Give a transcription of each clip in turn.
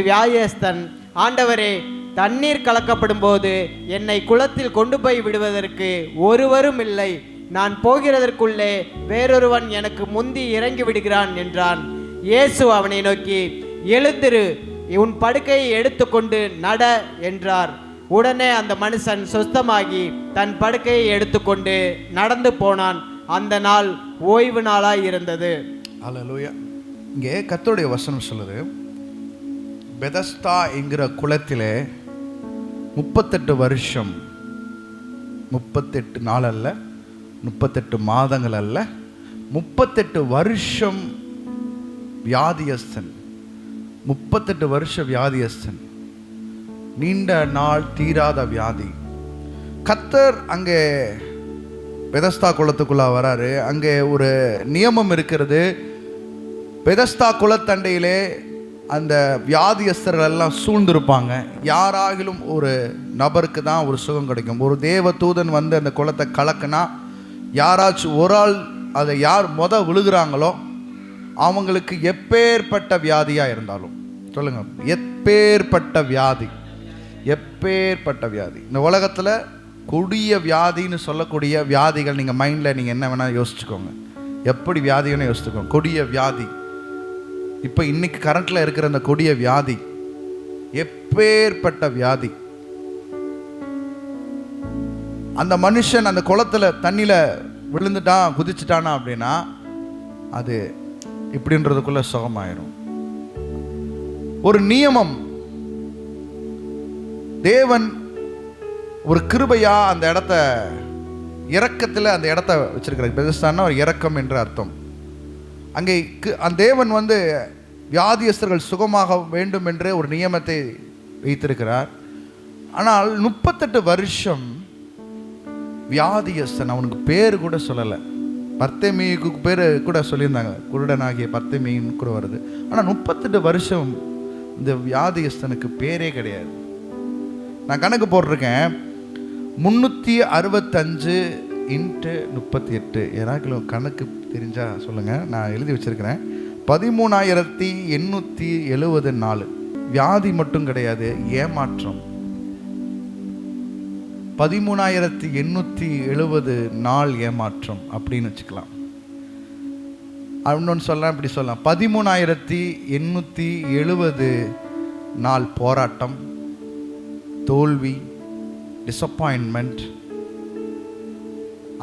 வியாதியஸ்தன், ஆண்டவரே, தண்ணீர் கலக்கப்படும் போது என்னை குளத்தில் கொண்டு போய் விடுவதற்கு ஒருவரும் இல்லை. நான் போகிறதற்குள்ளே வேறொருவன் எனக்கு முந்தி இறங்கி விடுகிறான் என்றான். இயேசு அவனை நோக்கி, எழுந்திரு, உன் படுக்கையை எடுத்துக்கொண்டு நட என்றார். உடனே அந்த மனுஷன் சுத்தமாகி தன் படுக்கையை எடுத்துக்கொண்டு நடந்து போனான். அந்த நாள் ஓய்வு நாளாய் இருந்தது. அல்லேலூயா. இங்கே கர்த்தருடைய வசனம் சொல்லுது, பெதஸ்தா என்கிற குளத்திலே 38 வருஷம், 38 நாள் அல்ல, 38 மாதங்கள் அல்ல, 38 வருஷம் வியாதியஸ்தன், 38 வருஷ வியாதியஸ்தன், நீண்ட நாள் தீராத வியாதி. கர்த்தர் அங்கே பெதஸ்தா குளத்துக்குள்ளே வராரு. அங்கே ஒரு நியமம் இருக்கிறது. பெதஸ்தா குளத்தண்டையிலே அந்த வியாதியஸ்தர்கள் எல்லாம் சூழ்ந்திருப்பாங்க. யாராகிலும் ஒரு நபருக்கு தான் ஒரு சுகம் கிடைக்கும். ஒரு தேவ தூதன் வந்து அந்த குளத்தை கலக்குனா, யாராச்சும் ஒரு ஆள் அதை யார் விழுகிறாங்களோ அவங்களுக்கு எப்பேற்பட்ட வியாதியாக இருந்தாலும், சொல்லுங்க, எப்பேற்பட்ட வியாதி, எப்பேற்பட்ட வியாதி. இந்த உலகத்தில் கொடிய வியாதின்னு சொல்லக்கூடிய வியாதிகள் நீங்கள் மைண்டில் நீங்கள் என்ன வேணால் யோசிச்சுக்கோங்க. எப்படி வியாதின்னு யோசிச்சுக்கோங்க. கொடிய வியாதி, இப்போ இன்னைக்கு கரண்ட்டில் இருக்கிற அந்த கொடிய வியாதி, எப்பேற்பட்ட வியாதி. அந்த மனுஷன் அந்த குளத்தில் தண்ணியில் விழுந்துட்டான், குதிச்சுட்டானா அப்படின்னா அது இப்படின்றதுக்குள்ள சுகமாயிரும். ஒரு நியமம், தேவன் ஒரு கிருபையா அந்த இடத்த, இரக்கத்தில் அந்த இடத்த வச்சிருக்கிறார். பெதஸ்தான்னா ஒரு இரக்கம் என்ற அர்த்தம். அங்கே அந்த தேவன் வந்து வியாதியஸ்தர்கள் சுகமாக வேண்டும் என்று ஒரு நியமத்தை வைத்திருக்கிறார். ஆனால் 38 வருஷம் வியாதியஸ்தன், அவனுக்கு பேர் கூட சொல்லலை. பர்த்தேமியுக்கு பேர் கூட சொல்லியிருந்தாங்க, குருடனாகிய பர்த்தேமின்னு கூட வருது. ஆனால் 38 வருஷம் இந்த வியாதியஸ்தனுக்கு பேரே கிடையாது. நான் கணக்கு போட்டிருக்கேன், 365 × 38. யாராக்கிலும் கணக்கு தெரிஞ்சா சொல்லுங்கள், நான் எழுதி வச்சிருக்கிறேன். 13,870 நாள். வியாதி மட்டும் கிடையாது, ஏமாற்றம். 13,870 நாள் ஏமாற்றம் அப்படின்னு வச்சுக்கலாம். இன்னொன்று சொல்லலாம், இப்படி சொல்லலாம், 13,870 நாள் போராட்டம், தோல்வி, டிசப்பாயின்மெண்ட்.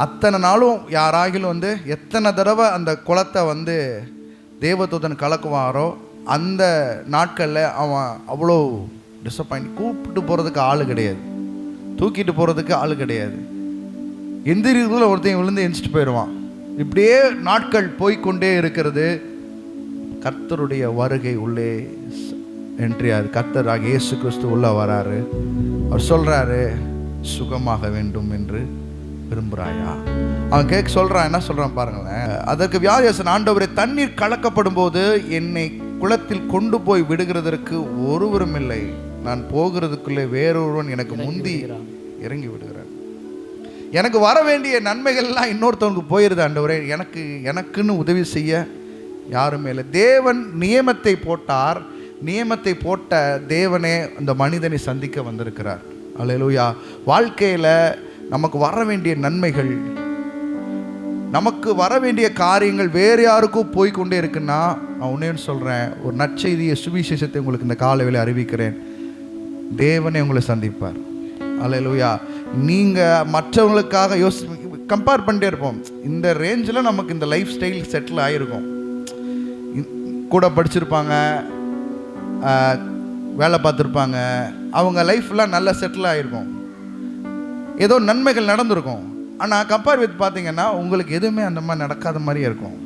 அத்தனை நாளும் யாராகிலும் வந்து எத்தனை தடவை அந்த குளத்தை வந்து தேவதூதன் கலக்குவாரோ அந்த நாட்களில் அவன் அவ்வளோ டிசப்பாயிண்ட். கூப்பிட்டு போகிறதுக்கு ஆள் கிடையாது, தூக்கிட்டு போகிறதுக்கு ஆள் கிடையாது. எந்திரிக்கிறதுல ஒருத்தையும் விழுந்து எந்திரிச்சிட்டு போயிடுவான். இப்படியே நாட்கள் போய்கொண்டே இருக்கிறது. கர்த்தருடைய வருகை உள்ளே என்ட்ரியாது. கர்த்தராக இயேசு கிறிஸ்து உள்ளே வராரு. அவர் சொல்கிறாரு, சுகமாக வேண்டும் என்று விரும்புகிறாயா? அவன் சொல்கிறான், என்ன சொல்கிறான் பாருங்களேன். அதற்கு வியாதியஸ்தன், ஆண்டவரே, தண்ணீர் கலக்கப்படும் போது என்னை குளத்தில் கொண்டு போய் விடுகிறதற்கு ஒருவரும் இல்லை. நான் போகிறதுக்குள்ளே வேறொருவன் எனக்கு முந்தி இறங்கி விடுகிறான். எனக்கு வர வேண்டிய நன்மைகள்லாம் இன்னொருத்தவனுக்கு போயிருது. ஆண்டவரே, எனக்குன்னு உதவி செய்ய யாருமே இல்லை. தேவன் நியமத்தை போட்டார். நியமத்தை போட்ட தேவனே அந்த மனிதனை சந்திக்க வந்திருக்கிறார். அல்லேலூயா. வாழ்க்கையில் நமக்கு வர வேண்டிய நன்மைகள், நமக்கு வர வேண்டிய காரியங்கள் வேறு யாருக்கும் போய்கொண்டே இருக்குன்னா, நான் உன்னையும் சொல்கிறேன், ஒரு நற்செய்தியை, சுவிசேஷத்தை உங்களுக்கு இந்த காலையில் அறிவிக்கிறேன். தேவனே உங்களை சந்திப்பார். அல்லேலூயா. நீங்கள் மற்றவங்களுக்காக கம்பேர் பண்ணிட்டே இருப்போம். இந்த ரேஞ்சில் நமக்கு இந்த லைஃப் ஸ்டைல் செட்டில் ஆகிருக்கும். கூட படிச்சிருப்பாங்க, வேலை பார்த்துருப்பாங்க, அவங்க லைஃப்லாம் நல்லா செட்டில் ஆகிருக்கும், ஏதோ நன்மைகள் நடந்திருக்கும். ஆனால் கம்பேர் வித் பார்த்தீங்கன்னா உங்களுக்கு எதுவுமே அந்த மாதிரி நடக்காத மாதிரியே இருக்கும்.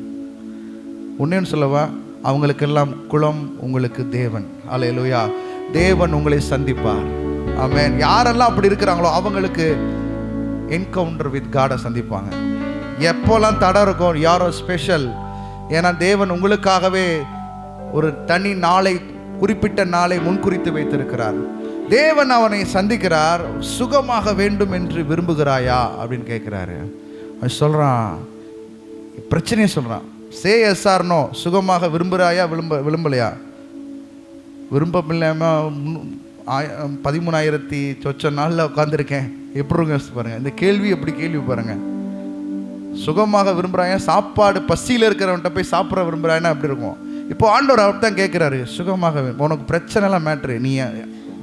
ஒன்னேன்னு சொல்லவா, அவங்களுக்கெல்லாம் குளம், உங்களுக்கு தேவன். அல்லேலூயா. தேவன் உங்களை சந்திப்பார். ஆமென். யாரெல்லாம் அப்படி இருக்கிறாங்களோ அவங்களுக்கு என்கவுண்டர் வித் காடை சந்திப்பாங்க. எப்போல்லாம் தடை இருக்கும், யாரோ ஸ்பெஷல். ஏன்னா தேவன் உங்களுக்காகவே ஒரு தனி நாளை, குறிப்பிட்ட நாளை முன்குறித்து வைத்திருக்கிறார். தேவன் அவனை சந்திக்கிறார். சுகமாக வேண்டும் என்று விரும்புகிறாயா அப்படின்னு கேட்குறாரு. அவன் சொல்கிறான், பிரச்சனையை சொல்கிறான். Say yes or no. சுகமாக விரும்புகிறாயா, விரும்பலையா? விருப்பமில்லாமல் 13,000 சொச்ச நாளில் உட்காந்துருக்கேன். எப்படி யோசிச்சு பாருங்கள். இந்த கேள்வி எப்படி கேள்வி பாருங்கள். சுகமாக விரும்புகிறாங்க, சாப்பாடு பசியில் இருக்கிறவன்ட்ட போய் சாப்பிட விரும்புகிறாங்கன்னா அப்படி இருக்கும். இப்போ ஆண்டவர் அவர் தான் கேட்குறாரு, சுகமாக உனக்கு பிரச்சனைலாம் மேட்ரு, நீ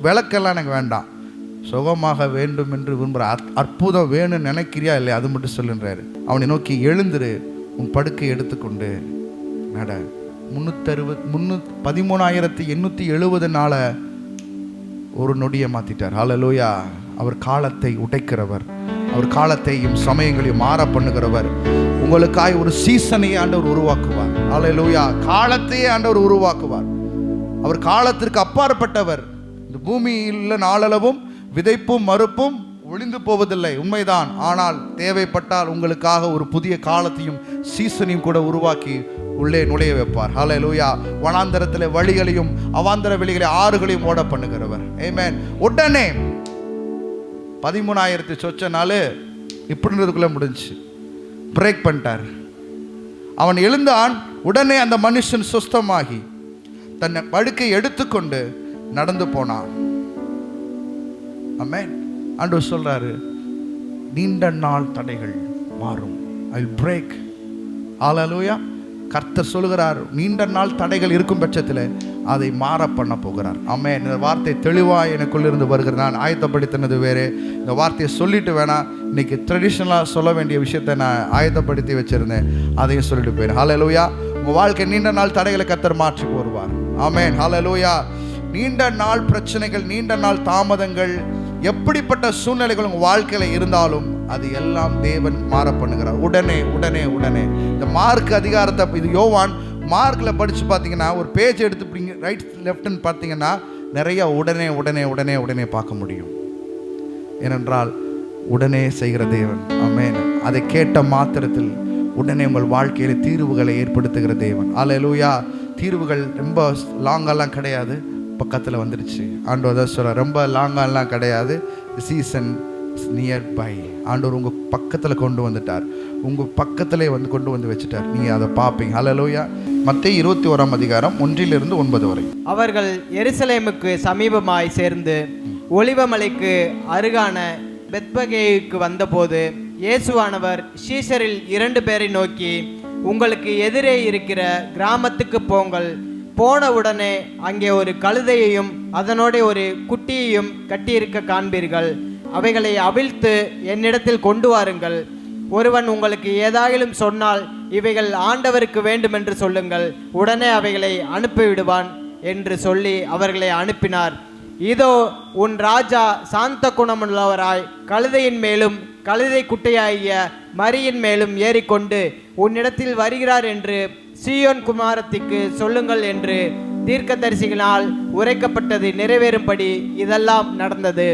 விளக்கெல்லாம் எனக்கு வேண்டாம், சுகமாக வேண்டும் என்று விரும்புகிற அற்புதம் வேணும்னு நினைக்கிறியா இல்லையா அது மட்டும் சொல்லுன்றாரு. அவனை நோக்கி எழுந்துரு, உன் படுக்கை எடுத்துக்கொண்டு நட. 13,870 நாளை ஒரு நொடியை மாற்றிட்டார். ஹல்லேலூயா. அவர் காலத்தை உடைக்கிறவர், அவர் காலத்தையும் சமயங்களையும் மாற பண்ணுகிறவர். உங்களுக்காய் ஒரு சீசனையே ஆண்டவர் உருவாக்குவார். ஹல்லேலூயா. காலத்தையே ஆண்டவர் உருவாக்குவார். அவர் காலத்திற்கு அப்பாற்பட்டவர். இந்த பூமியில் நாளளவும் விதைப்பும் மறுப்பும் ஒளிந்து போவதில்லை, உண்மைதான். ஆனால் தேவைப்பட்டால் உங்களுக்காக ஒரு புதிய காலத்தையும் சீசனையும் கூட உருவாக்கி உள்ளே நுழைய வைப்பார். ஹல்லேலூயா. வனாந்தரத்தில் வழிகளையும் அவாந்தர வெளிகளை ஆறுகளையும் ஓட பண்ணுகிறவர். ஆமென். உடனே 13,000 சொச்ச நாள் இப்படின்றதுக்குள்ளே முடிஞ்சு பிரேக் பண்ணிட்டார். அவன் எழுந்தான். உடனே அந்த மனுஷன் சுஸ்தமாகி தன்னை படுக்கை எடுத்துக்கொண்டு நடந்து போனான். ஆமென். ஆண்டவர் சொல்றாரு, நீண்ட நாள் தடைகள் மாறும். I will break. ஹல்லேலூயா. கர்த்தர் சொல்கிறார், நீண்ட நாள் தடைகள் இருக்கும் பட்சத்தில் அதை மாற பண்ண போகிறார். ஆமென். இந்த வார்த்தை தெளிவாக எனக்குள்ளிருந்து வருகிறது. நான் ஆயத்தப்படுத்தினது வேறு, இந்த வார்த்தையை சொல்லிட்டு வேணாம், இன்னைக்கு ட்ரெடிஷ்னலாக சொல்ல வேண்டிய விஷயத்தை நான் ஆயத்தப்படுத்தி வச்சுருந்தேன், அதையும் சொல்லிட்டு போயிரு. ஹல்லேலூயா. உங்கள் வாழ்க்கை நீண்ட நாள் தடைகளை கர்த்தர் மாற்றி போடுவார். ஆமென். ஹல்லேலூயா. நீண்ட நாள் பிரச்சனைகள், நீண்ட நாள் தாமதங்கள், எப்படிப்பட்ட சூழ்நிலைகள் உங்கள் வாழ்க்கையில் இருந்தாலும் அது எல்லாம் தேவன் மாற பண்ணுகிறார். உடனே உடனே உடனே. இந்த மார்க் அதிகாரத்தை, இது யோவான், மார்க்கில் படித்து பார்த்தீங்கன்னா ஒரு பேஜ் எடுத்து பிடிங்க ரைட் லெஃப்ட்னு பார்த்தீங்கன்னா நிறைய உடனே உடனே உடனே உடனே பார்க்க முடியும். ஏனென்றால் உடனே செய்கிற தேவன். ஆமென். அதை கேட்ட மாத்திரத்தில் உடனே உங்கள் வாழ்க்கையில் தீர்வுகளை ஏற்படுத்துகிற தேவன். ஹல்லேலூயா. தீர்வுகள் ரொம்ப லாங்கெல்லாம் கிடையாது, பக்கத்தில் வந்துடுச்சு. ஆண்டவர் தான் சொல்ற, ரொம்ப லாங்கெல்லாம் கிடையாது, சீசன் நியர்பை. ஆண்டவர் உங்கள் பக்கத்தில் கொண்டு வந்துட்டார், உங்கள் பக்கத்திலே கொண்டு வந்து வச்சுட்டார். நீங்கள் அதை பார்ப்பீங்க. ஹல்லேலூயா. மத்தேயு 21 அதிகாரம் 1-9 வரை. அவர்கள் எருசலேமுக்கு சமீபமாய் சேர்ந்து ஒலிவமலைக்கு அருகான பெத்பகேயுக்கு வந்தபோது இயேசுவானவர் சீஷரில் 2 பேரை நோக்கி, உங்களுக்கு எதிரே இருக்கிற கிராமத்துக்கு போங்கள். போனவுடனே அங்கே ஒரு கழுதையையும் அதனோட ஒரு குட்டியையும் கட்டியிருக்க காண்பீர்கள். அவைகளை அவிழ்த்து என்னிடத்தில் கொண்டு வாருங்கள். ஒருவன் உங்களுக்கு ஏதாயிலும் சொன்னால் இவைகள் ஆண்டவருக்கு வேண்டுமென்று சொல்லுங்கள், உடனே அவைகளை அனுப்பிவிடுவான் என்று சொல்லி அவர்களை அனுப்பினார். இதோ உன் ராஜா சாந்த குணமுள்ளவராய் கழுதையின் மேலும் கழுதை குட்டையாகிய மரியின் மேலும் ஏறிக்கொண்டு உன்னிடத்தில் வருகிறார் என்று சீயோன் குமாரத்திற்கு சொல்லுங்கள் என்று தீர்க்கதரிசிகளால் உரைக்கப்பட்டது நிறைவேறும்படி இதெல்லாம் நடந்தது.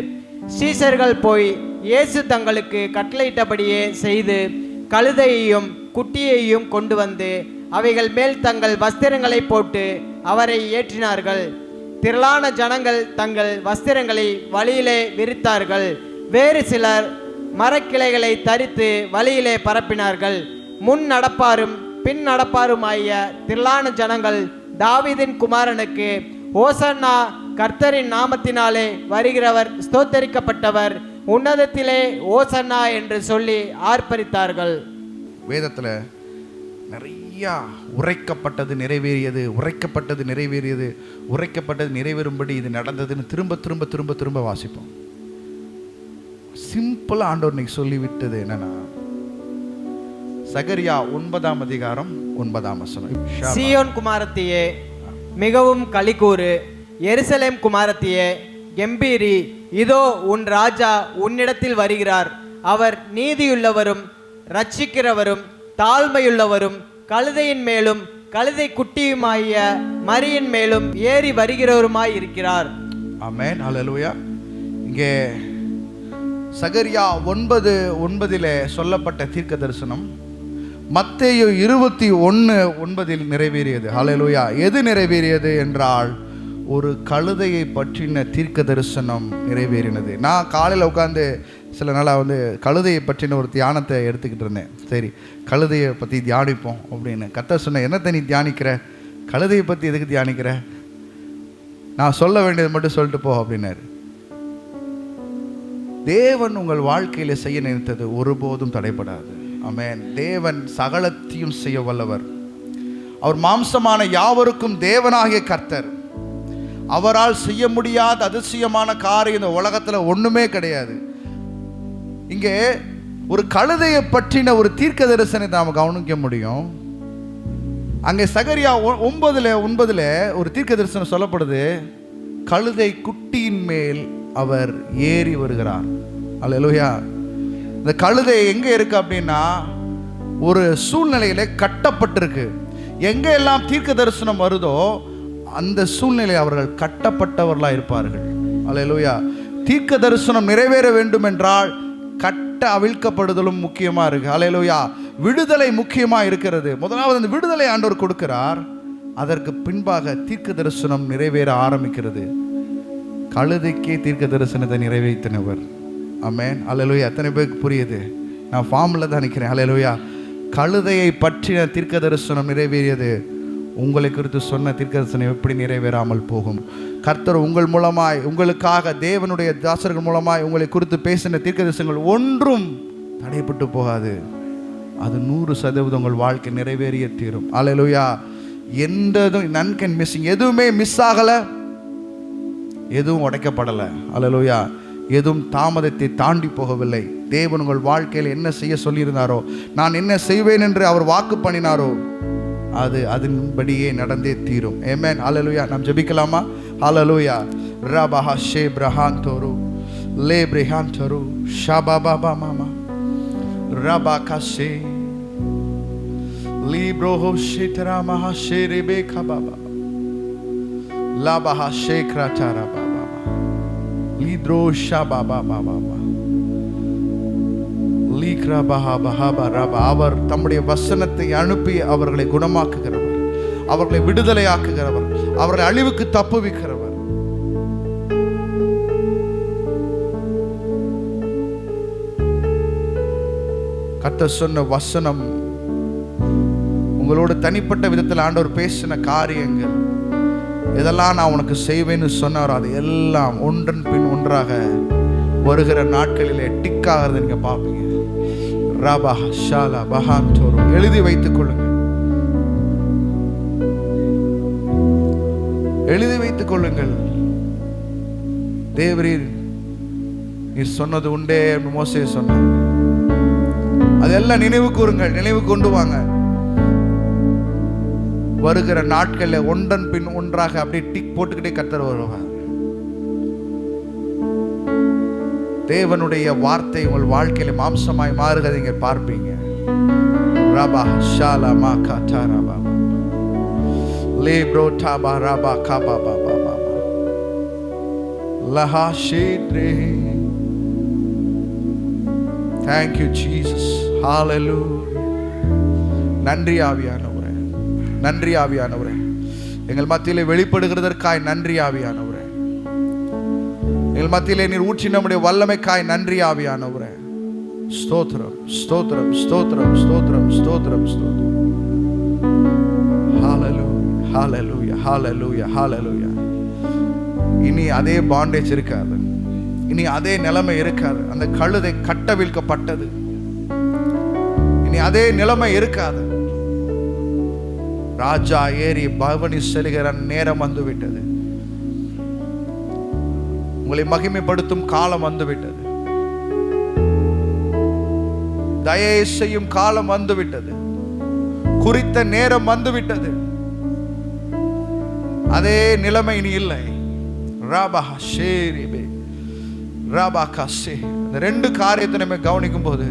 சீஷர்கள் போய் இயேசு தங்களுக்கு கட்டளையிட்டபடியே செய்து கழுதையையும் குட்டியையும் கொண்டு வந்து அவைகள் மேல் தங்கள் வஸ்திரங்களை போட்டு அவரை ஏற்றினார்கள். திரளான ஜனங்கள் தங்கள் வஸ்திரங்களை வழியிலே விரித்தார்கள். வேறு சிலர் மரக்கிளைகளை தரித்து வழியிலே பரப்பினார்கள். முன் நடப்பாரும் பின் நடப்பாருமாகிய திரளான ஜனங்கள் தாவீதின் குமாரனுக்கு ஓசன்னா, கர்த்தரின் நாமத்தினாலே வருகிறவர் ஸ்தோத்தரிக்கப்பட்டவர், உன்னதத்திலே ஓசன்னா என்று சொல்லி ஆர்ப்பரித்தார்கள். வேதத்தில் நிறையா உரைக்கப்பட்டது நிறைவேறியது, உரைக்கப்பட்டது நிறைவேறியது, உரைக்கப்பட்டது நிறைவேறும்படி இது நடந்ததுன்னு திரும்ப திரும்ப திரும்ப திரும்ப வாசிப்போம். சிம்பிளாக ஆண்டவர் இன்னைக்கு சொல்லிவிட்டது என்னன்னா, சகரியா 9 அதிகாரம் 9 வசனம். சீயோன் குமாரத்தியே மிகவும் களிக்கூறு, எருசலேம் குமாரத்தியே கெம்பீரி, இதோ உன் ராஜா உன்னிடத்தில் வருகிறார். அவர் நீதியுள்ளவரும் ரட்சிக்கிறவரும் தாழ்மையுள்ளவரும் கழுதையின் மேலும் கழுதை குட்டியுமாகிய மரியின் மேலும் ஏறி வருகிறவருமாய் இருக்கிறார். ஆமென். ஹல்லேலூயா. இங்கே சகரியா 9:9 சொல்லப்பட்ட தீர்க்க தரிசனம் மத்தேயு 21:9 நிறைவேறியது. ஹல்லேலூயா. எது நிறைவேறியது என்றால் ஒரு கழுதையை பற்றின தீர்க்க தரிசனம் நிறைவேறினது. நான் காலையில் உட்காந்து சில நாளாக கழுதையை பற்றின ஒரு தியானத்தை எடுத்துக்கிட்டு இருந்தேன். சரி, கழுதையை பற்றி தியானிப்போம் அப்படின்னு. கர்த்தர் சொன்ன, என்னத்தை நீ தியானிக்கிற, கழுதையை பற்றி எதுக்கு தியானிக்கிற? நான் சொல்ல வேண்டியது மட்டும் சொல்லிட்டு போ அப்படின்னாரு. தேவன் உங்கள் வாழ்க்கையில செய்ய நினைத்தது ஒருபோதும் தடைபடாது. ஆமென். தேவன் சகலத்தையும் செய்ய வல்லவர். அவர் மாம்சமான யாவருக்கும் தேவனாகிய கர்த்தர். அவரால் செய்ய முடியாத அதிசயமான காரியம் இந்த உலகத்துல ஒண்ணுமே கிடையாது. இங்கே ஒரு கழுதையை பற்றின ஒரு தீர்க்க தரிசனத்தை நாம் கவனிக்க முடியும். அங்கே சகரியா 9:9 ஒரு தீர்க்க தரிசனம் சொல்லப்படுது. கழுதை குட்டியின் மேல் அவர் ஏறி வருகிறார். அல்லேலூயா. இந்த கழுதை எங்க இருக்கு அப்படின்னா ஒரு சூழ்நிலையில கட்டப்பட்டிருக்கு. எங்க எல்லாம் தீர்க்க தரிசனம் வருதோ அந்த சூழ்நிலை அவர்கள் கட்டப்பட்டவர்களா இருப்பார்கள். அல்லேலூயா. தீர்க்க தரிசனம் நிறைவேற வேண்டும் என்றால் கட்ட அவிழ்க்கப்படுதலும் முக்கியமா இருக்கு. அல்லேலூயா. விடுதலை முக்கியமா இருக்கிறது. முதலாவது அந்த விடுதலை ஆண்டவர் கொடுக்கிறார். அதற்கு பின்பாக தீர்க்க தரிசனம் நிறைவேற ஆரம்பிக்கிறது. கழுதைக்கே தீர்க்க தரிசனத்தை நிறைவேற்றினவர். ஆமென். அல்லேலூயா. எத்தனை பேருக்கு புரியுது? நான் ஃபார்ம்ல தான் நிற்கிறேன். அல்லேலூயா. கழுதையை பற்றின தீர்க்க தரிசனம் நிறைவேறியது. உங்களை குறித்து சொன்ன தீர்க்க தரிசனம் எப்படி நிறைவேறாமல் போகும்? கர்த்தர் உங்கள் மூலமாய், உங்களுக்காக தேவனுடைய தாசர்கள் மூலமாய் உங்களை குறித்து பேசின தீர்க்க தரிசனங்கள் ஒன்றும் தடைப்பட்டு போகாது. அது 100% உங்கள் வாழ்க்கை நிறைவேறிய தீரும். அல்லேலூயா. எந்ததும் நன் கேன் மிஸ்ஸிங், எதுவுமே மிஸ் ஆகலை, எதுவும் உடைக்கப்படலை. அல்லேலூயா. எதுவும் தாமதத்தை தாண்டி போகவில்லை. தேவன் உங்கள் வாழ்க்கையில் என்ன செய்ய சொல்லியிருந்தாரோ, நான் என்ன செய்வேன் என்று அவர் வாக்கு பண்ணினாரோ அது அதன்படியே நடந்தே தீரும். ஆமென். அல்லேலூயா. நாம் ஜெபிக்கலாமா? அல்லேலூயா. ரபஹ ஷேப்ரஹான் தோரு லேப்ரஹான் தோரு ஷபாபாபா மாமா ரபாகஷே லிப்ரோஹோ ஷித்ரா மஹா ஷேரேபே கபாபா லபஹ ஷேக்ராச்சாரா பாபா லித்ரோ ஷபாபா பாபா அவர் தம்முடைய வசனத்தை அனுப்பி அவர்களை குணமாக்குகிறவர், அவர்களை விடுதலையாக்குகிறவர், அவர்களை அழிவுக்கு தப்புவிக்கிறவர். கர்த்தர் சொன்ன வசனம், உங்களோட தனிப்பட்ட விதத்தில் ஆண்டவர் பேசின காரியங்கள், எதெல்லாம் நான் உனக்கு செய்வேன்னு சொன்னாரோ அது எல்லாம் ஒன்றன் பின் ஒன்றாக வருகிற நாட்களிலே டிக்காகிறது நீங்க பார்ப்பீங்க. ரபா ஷாலா பஹாம் தோரு. எழுதி வைத்துக் கொள்ளுங்கள், எழுதி வைத்துக் கொள்ளுங்கள். தேவரீர் நீர் சொன்னது உண்டே என்று மோசே சொன்னார். அதெல்லாம் நினைவு கூறுங்கள், நினைவு கொண்டு வாங்க. வருகிற நாட்களில் ஒன்றன் பின் ஒன்றாக அப்படியே டிக் போட்டுக்கிட்டே கர்த்தர் வருவார். தேவனுடைய வார்த்தை உங்கள் வாழ்க்கையில மாம்சமாய் மாறுகிறதை நீங்க பார்ப்பீங்க. ரபா ஷாலா மா காட்டாரா பாபா லேப்ரோ டாபா ரபா Kaapa Baba Baba லஹா ஷேத்ரே. Thank you Jesus. Hallelujah. நன்றி ஆவியானவரே, நன்றி ஆவியானவரே. எங்கள் மத்தியிலே வெளிப்படுகிறதற்காய் நன்றி ஆவியானவரே. எங்கள் மத்தியிலே நீர் ஊற்றி நம்முடைய வல்லமைக்காய் நன்றி ஆவியானவரே. ஸ்தோத்திரம் ஸ்தோத்திரம் ஸ்தோத்திரம் ஸ்தோத்திரம் ஸ்தோத்திரம் ஸ்தோத்திரம். ஹalleluya ஹalleluya ஹalleluya ஹalleluya. இனி அதே பாண்டேஜ் இருக்காது, இனி அதே நிலைமை இருக்காது. அந்த கழுதை கட்டவிழ்க்கப்பட்டது, இனி அதே நிலைமை இருக்காது. ராஜா ஏறி பவனி செல்கிற நேரம் வந்துவிட்டது. உங்களை மகிமைப்படுத்தும் காலம் வந்துவிட்டது. தயை செய்யும் காலம் வந்துவிட்டது. குறித்த நேரம் வந்துவிட்டது. அதே நிலைமை இனி இல்லை. ராபா ஷேரிபே ராபா கஷே. இந்த ரெண்டு காரியத்தை நம்ம கவனிக்கும் போது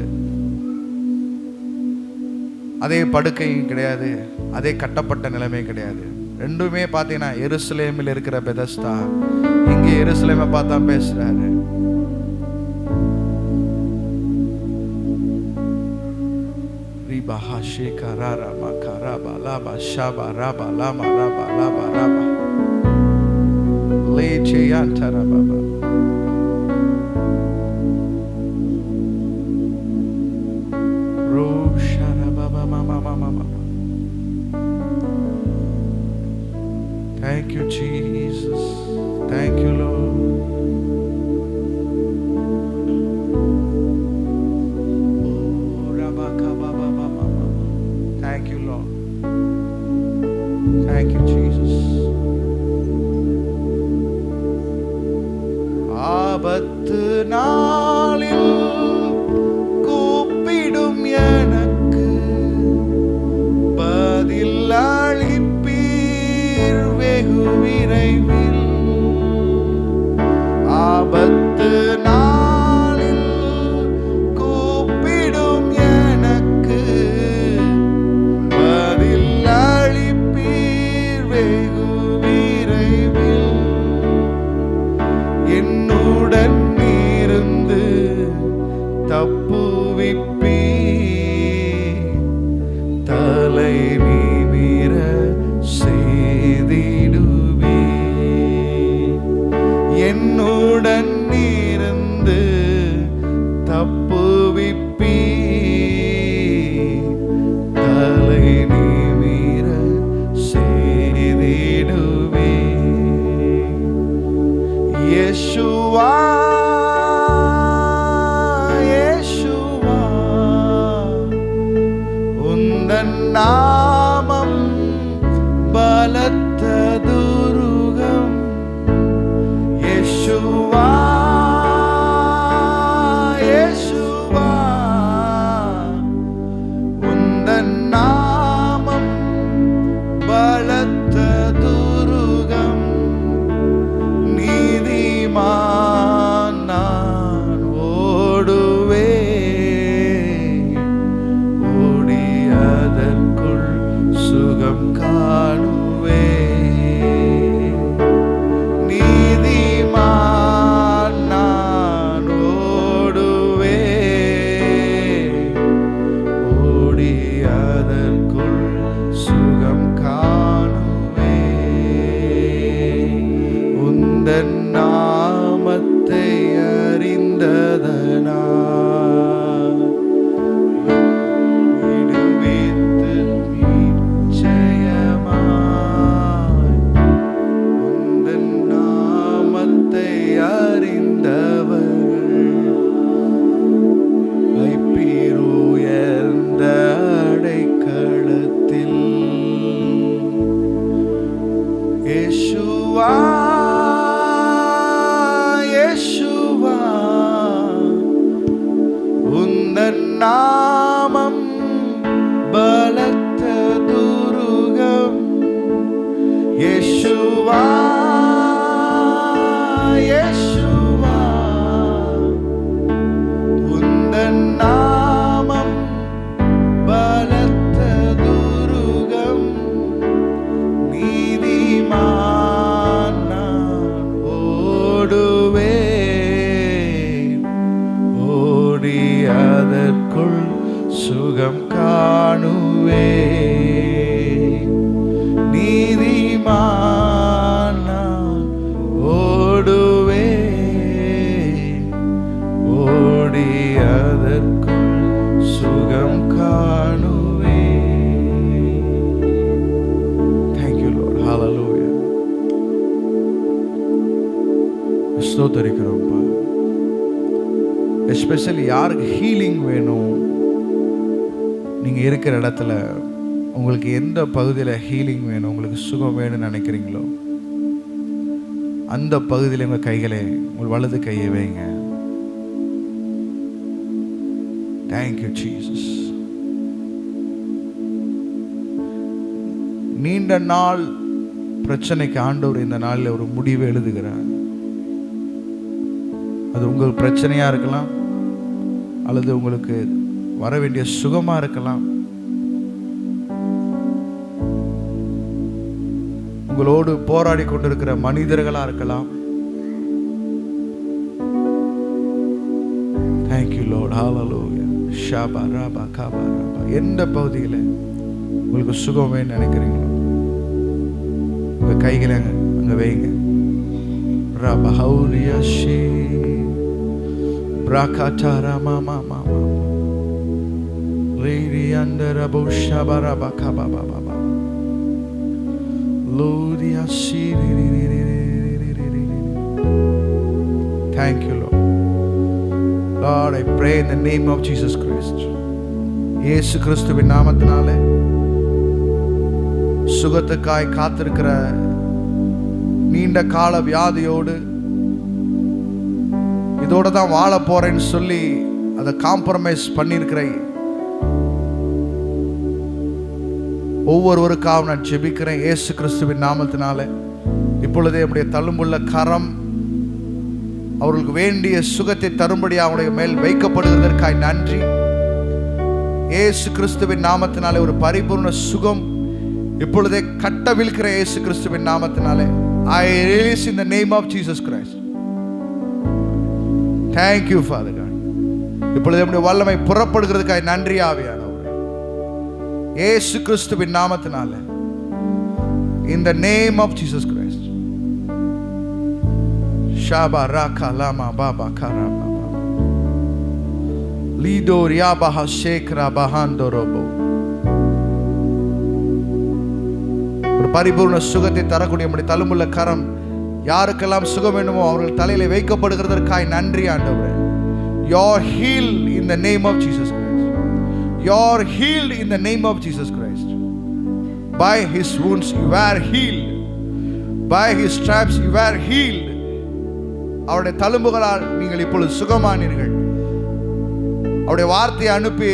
அதே படுக்கையும் கிடையாது, அதே கட்டப்பட்ட நிலைமையும் கிடையாது. ரெண்டுமே பார்த்தீங்கன்னா எருசலேமில் இருக்கிற பெதஸ்தா, இங்கே எருசலேமை பார்த்தா பேசுறாரு. ரிபஹா ஷேகரா ரமா கரபா லபா ஷபா ரபா லமா ரபா லபா ரபா லேச்சேயாந்தரா பாபா. ரோஷரா பாபா மாமா மாமா. Thank you Jesus. ஆபத்து நாளில் கூப்பிடும் எனக்கு பதில் அளிப்பீர் வெகு விரைவில். ஆபத்து நாளில் கூப்பிடும் எனக்கு பதில் அளிப்பீர் வெகு விரைவில். என்னுடன் இருந்து தப்புவிப்பீர் தலை நிமிர செய்திடுவீர். என்னுடன் இருந்து தப்புவிப்பீர் தலை நிமிர செய்திடுவீர். இயேசுவா இயேசுவா உந்தன் நாமம் பலத்த துருகம். இயேசுவா இயேசுவா உந்தன் நாமம் பலத்த துருகம். நீதிமான் நான் ஓடுவேன் ஓடி அதற்குள் சுகம் காணுவேன். நீதிமான் நான் ஓடுவேன் ஓடி அதற்குள் சுகம் காணுவேன். உந்தன் நாமத்தை அறிந்ததனால் விடுவித்து நிச்சயமாய். உந்தன் நாமத்தை அறிந்தவர்கள் வைப்பீர் உயர்ந்த அடைக்கலத்தில். இயேசுவா இயேசுவா உந்தன் நாமம் பலத்த துருகம். இயேசுவா இயேசுவா உந்தன் நாமம் பலத்த துருகம். நீதிமான் நான் ஓடுவேன் ஓடி அதற்குள் சுகம் காணுவேன். நீதிமான் நான் ஓடுவேன் ஓடி அதற்குள் சுகம் காணுவேன். Thank you Lord. Hallelujah. ஸ்தோத்திரிக்கிறோம்ப்பா. எஸ்பெஷலி யாருக்கு ஹீலிங் வேணும், நீங்கள் இருக்கிற இடத்துல உங்களுக்கு எந்த பகுதியில் ஹீலிங் வேணும், உங்களுக்கு சுகம் வேணும்னு நினைக்கிறீங்களோ அந்த பகுதியில் உங்கள் கைகளை, உங்கள் வலது கையை வைங்க. Thank you Jesus. நீண்ட நாள் பிரச்சனைக்கு ஆண்டவர் இந்த நாளில் ஒரு முடிவு எழுதுகிறார். அது உங்கள் பிரச்சனையாக இருக்கலாம், அல்லது உங்களுக்கு வர வேண்டிய சுகமாக இருக்கலாம், உங்களோடு போராடி கொண்டிருக்கிற மனிதர்களாக இருக்கலாம். Thank you Lord. ஹல்லேலூயா. ஷாபா ராபா காபா ராபா. எந்த பகுதியில் உங்களுக்கு சுகம் வேணும்னு நினைக்கிறீங்களோ உங்கள் கைகளை அங்கே வைங்க. ராபா ஹௌரியா ஷே Brakatara mama mama Lady under a bush shabarabaka baba baba Lodia shiri. Thank you Lord. Lord, I pray in the name of Jesus Christ. இயேசு கிறிஸ்துவின் நாமத்தினாலே சுகத்துக்காய் காத்திருக்கிற நீண்ட கால வியாதியோடு இதோட தான் வாழ போறேன்னு சொல்லி அதை காம்ப்ரமைஸ் பண்ணியிருக்கிற ஒவ்வொருவருக்காகவும் நான் ஜெபிக்கிறேன் இயேசு கிறிஸ்துவின் நாமத்தினால. இப்பொழுதே நம்முடைய தழும்புள்ள கரம் அவர்களுக்கு வேண்டிய சுகத்தை தரும்படி அவருடைய மேல் வைக்கப்படுவதற்காய் நன்றி. இயேசு கிறிஸ்துவின் நாமத்தினாலே ஒரு பரிபூர்ண சுகம் இப்பொழுதே கட்டவிழ்கிற இயேசு கிறிஸ்துவின் நாமத்தினாலே. I release in the name of Jesus Christ. Thank you Father God. இப்பொழுது நம்முடைய வல்லமை புறப்படுகிறதுக்காய் நன்றி ஆவியானவரே. இயேசு கிறிஸ்துவின் நாமத்தினாலே. In the name of Jesus Christ. Shaba raka lama baba karama. Lido riabaha shekra bahando robo. ஒரு பரிபூர்ண சுகத்தை தரக்கூடிய நம்முடைய தழும்புள்ள கரம் யாருக்கெல்லாம் சுகம் வேண்டுமோ அவர்கள் தலையில வைக்கப்படுகிறதற்காய் நன்றி ஆண்டவரே. You're healed in the name of Jesus Christ. You're healed in the name of Jesus Christ. By his wounds you are healed. By his stripes you are healed. அவருடைய தழும்புகளால் நீங்கள் இப்பொழுது சுகமானீர்கள். அவருடைய வார்த்தையை அனுப்பி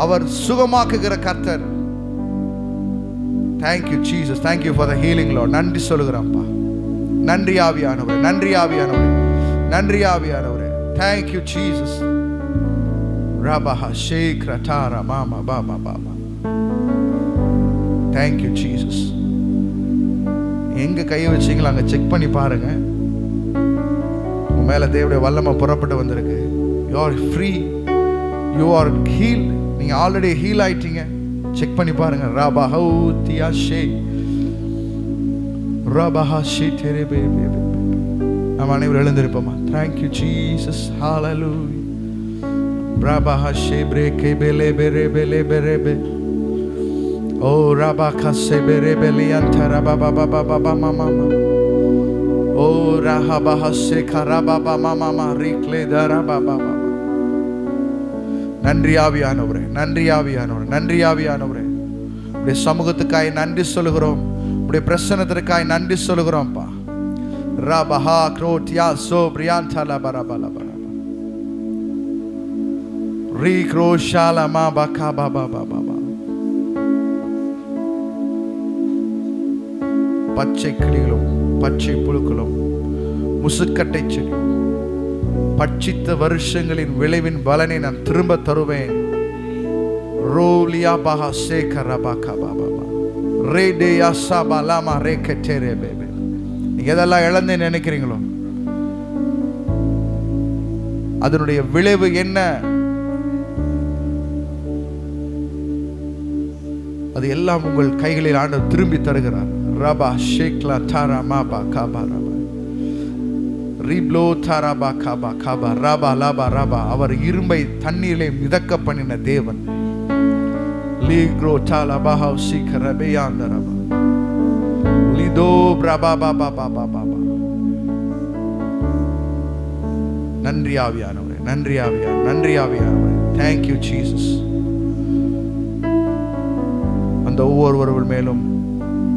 அவர் சுகமாக்குகிற கர்த்தர். Thank you Jesus. Thank you for the healing Lord. நன்றி சொல்லுகிறேன்ப்பா. நன்றி ஆவியானவரே. நன்றி ஆவியானவரே. நன்றி ஆவியானவரே. Thank you Jesus. Rabaha shekra tara mama baba baba. Thank you Jesus. எங்க கையை வச்சீங்களா அங்க செக் பண்ணி பாருங்க. உங்க மேல தேவனுடைய வல்லமை புறப்பட்டு வந்திருக்கு. You are free. You are healed. நீங்க ஆல்ரெடி ஹீல் ஆயிட்டீங்க. செக் பண்ணி பாருங்க. ராபஹௌதியா ஷே ராபஹஷி தெரபே. நாம் அனைவரும் எழுந்திருப்போமா? Thank you Jesus. Hallelujah. ராபஹஷே பிரேகே பெலே பெரே பெலே பெரே பெ. ஓ ராபஹஷே பெரே பெலே அந்தரா பாபா பாபா பாபா மாமா. ஓ ராபஹஷே கரபா பாபா மாமா ரிக்லே தரா பாபா பாபா. நன்றி ஆவியானவரே. நன்றி ஆவியானவரே. நன்றி ஆவியானவரே. உடைய சமூகத்துக்காய் நன்றி சொல்லுகிறோம். உடைய பிரசன்னத்திற்காய் நன்றி சொல்லுகிறோம்ப்பா. ரபஹா க்ரோட்யா சோ பிரியாந்தல பரபல பரப ரீ க்ரோஷால மா பகா பாபா பாபா. பச்சை கிளிகளும் பச்சை புழுக்களும் முசுக்கட்டை செடி பட்சித்த வருஷங்களின் விளைவின் பலனை நான் திரும்ப தருவேன். ரோலியா பஹா சேகர பகா பாபா ரேடேயா சபலமா ரேகெட்டேரே பேபே. நீங்க எதெல்லாம் இழந்து நினைக்கிறீங்களோ அதனுடைய விளைவு என்ன, அது எல்லாம் உங்கள் கைகளில் ஆண்டவர் திரும்பி தருகிறார். ரபா ஷேக்லா தாரா மாபா காபா ரபா ரிப்ளோ தாராபா காபா காபா ரபா லாபா ரபா. அவர் இரும்பை தண்ணீரிலே மிதக்க பண்ணின தேவன். லீக்ரோ தாலபா ஹவுசிக ரபேயாந்த ரபா லிதோ பிரபா பாபா பாபா பாபா. நன்றி ஆவியானவரே. நன்றி ஆவியானவரே. நன்றி ஆவியானவரே. Thank you Jesus. அந்த ஒவ்வொருவர்கள் மேலும்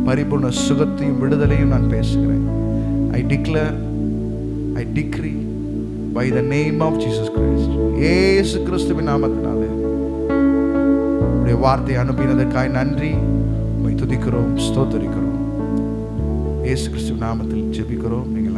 பரிபூர்ண சுகத்தையும் விடுதலையும் நான் பேசுகிறேன். I declare, I decree by the name of Jesus Christ. இயேசு கிறிஸ்துவின் நாமத்தினாலே உடைய வார்த்தையை அனுப்பினதற்காய் நன்றி. உம்மை துதிக்கிறோம், ஸ்தோத்திரிக்கிறோம். இயேசு கிறிஸ்துவின் நாமத்தில் ஜெபிக்கிறோம். நீங்கள்